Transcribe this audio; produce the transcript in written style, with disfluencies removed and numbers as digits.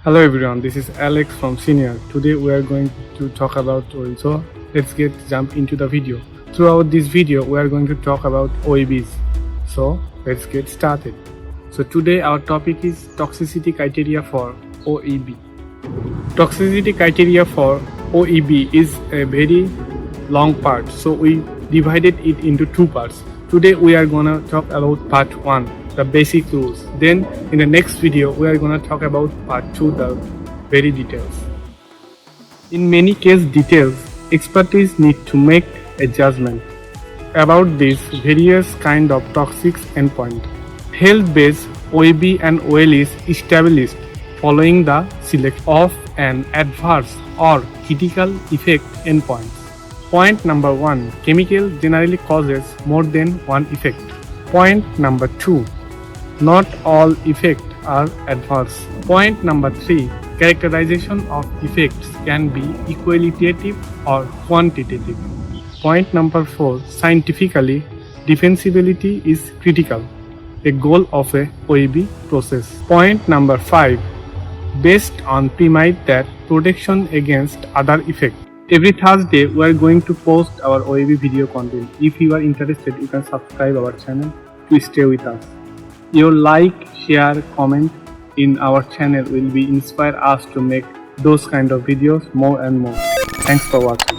Hello everyone, this is Alex from Senieer. Today we are going to talk about OEB. So let's jump into the video. Throughout this video we are going to talk about OEBs. So let's get started. So today our topic is toxicity criteria for OEB. Toxicity criteria for OEB is a very long part. So we divided it into two parts. Today we are gonna talk about part 1. The basic rules. Then in the next video we are going to talk about part 2, the very details. In many case details, expertise need to make a judgment about these various kind of toxic endpoint. Health-based OEB and OEL is established following the selection of an adverse or critical effect endpoint. Point number 1. Chemical generally causes more than one effect. Point number 2. Not all effects are adverse. Point number 3. Characterization of effects can be qualitative or quantitative. Point number 4. Scientifically, defensibility is critical, a goal of a OEB process. Point number 5. Based on premise that protection against other effects. Every Thursday, we are going to post our OEB video content. If you are interested, you can subscribe our channel to stay with us. Your like, share, comment in our channel will be inspire us to make those kind of videos more and more. Thanks for watching.